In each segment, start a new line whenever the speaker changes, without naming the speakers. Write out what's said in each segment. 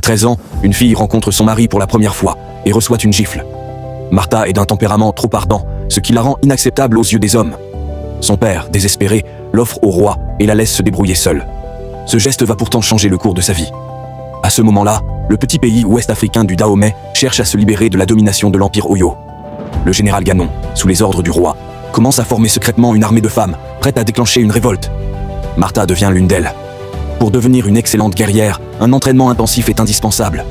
À 13 ans, une fille rencontre son mari pour la première fois et reçoit une gifle. Martha est d'un tempérament trop ardent, ce qui la rend inacceptable aux yeux des hommes. Son père, désespéré, l'offre au roi et la laisse se débrouiller seule. Ce geste va pourtant changer le cours de sa vie. À ce moment-là, le petit pays ouest-africain du Dahomey cherche à se libérer de la domination de l'Empire Oyo. Le général Ganon, sous les ordres du roi, commence à former secrètement une armée de femmes, prête à déclencher une révolte. Martha devient l'une d'elles. Pour devenir une excellente guerrière, un entraînement intensif est indispensable.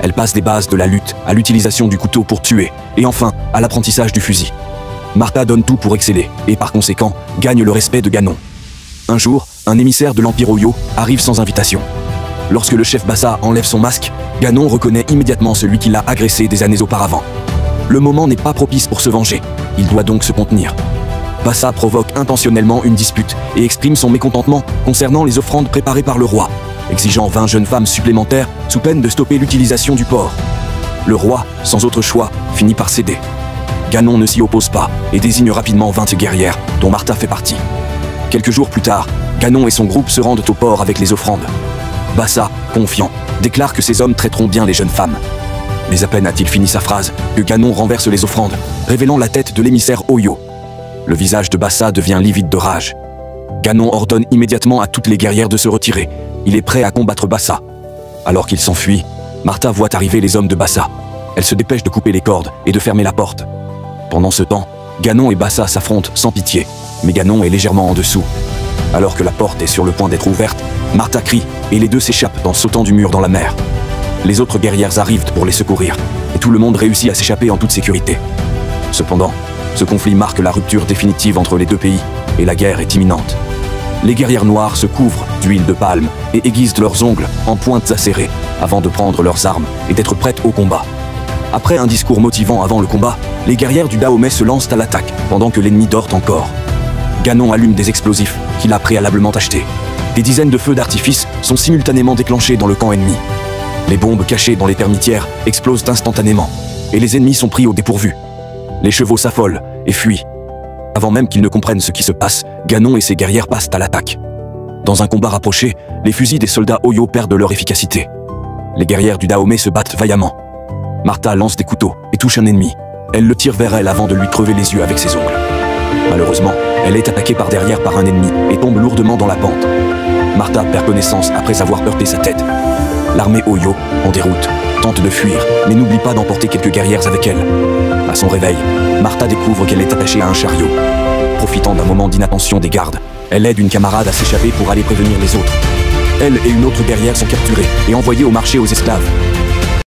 Elle passe des bases de la lutte à l'utilisation du couteau pour tuer, et enfin à l'apprentissage du fusil. Martha donne tout pour exceller, et par conséquent, gagne le respect de Ganon. Un jour, un émissaire de l'Empire Oyo arrive sans invitation. Lorsque le chef Bassa enlève son masque, Ganon reconnaît immédiatement celui qui l'a agressé des années auparavant. Le moment n'est pas propice pour se venger, il doit donc se contenir. Bassa provoque intentionnellement une dispute et exprime son mécontentement concernant les offrandes préparées par le roi, exigeant 20 jeunes femmes supplémentaires sous peine de stopper l'utilisation du porc. Le roi, sans autre choix, finit par céder. Ganon ne s'y oppose pas et désigne rapidement 20 guerrières, dont Martha fait partie. Quelques jours plus tard, Ganon et son groupe se rendent au port avec les offrandes. Bassa, confiant, déclare que ces hommes traiteront bien les jeunes femmes. Mais à peine a-t-il fini sa phrase que Ganon renverse les offrandes, révélant la tête de l'émissaire Oyo. Le visage de Bassa devient livide de rage. Ganon ordonne immédiatement à toutes les guerrières de se retirer. Il est prêt à combattre Bassa. Alors qu'il s'enfuit, Martha voit arriver les hommes de Bassa. Elle se dépêche de couper les cordes et de fermer la porte. Pendant ce temps, Ganon et Bassa s'affrontent sans pitié, mais Ganon est légèrement en dessous. Alors que la porte est sur le point d'être ouverte, Martha crie et les deux s'échappent en sautant du mur dans la mer. Les autres guerrières arrivent pour les secourir, et tout le monde réussit à s'échapper en toute sécurité. Cependant, ce conflit marque la rupture définitive entre les deux pays, et la guerre est imminente. Les guerrières noires se couvrent d'huile de palme et aiguisent leurs ongles en pointes acérées, avant de prendre leurs armes et d'être prêtes au combat. Après un discours motivant avant le combat, les guerrières du Dahomey se lancent à l'attaque, pendant que l'ennemi dort encore. Ganon allume des explosifs qu'il a préalablement achetés. Des dizaines de feux d'artifice sont simultanément déclenchés dans le camp ennemi. Les bombes cachées dans les termitières explosent instantanément, et les ennemis sont pris au dépourvu. Les chevaux s'affolent et fuient. Avant même qu'ils ne comprennent ce qui se passe, Ganon et ses guerrières passent à l'attaque. Dans un combat rapproché, les fusils des soldats Oyo perdent leur efficacité. Les guerrières du Dahomey se battent vaillamment. Martha lance des couteaux et touche un ennemi. Elle le tire vers elle avant de lui crever les yeux avec ses ongles. Malheureusement, elle est attaquée par derrière par un ennemi et tombe lourdement dans la pente. Martha perd connaissance après avoir heurté sa tête. L'armée Oyo, en déroute, tente de fuir, mais n'oublie pas d'emporter quelques guerrières avec elle. À son réveil, Martha découvre qu'elle est attachée à un chariot. Profitant d'un moment d'inattention des gardes, elle aide une camarade à s'échapper pour aller prévenir les autres. Elle et une autre guerrière sont capturées et envoyées au marché aux esclaves.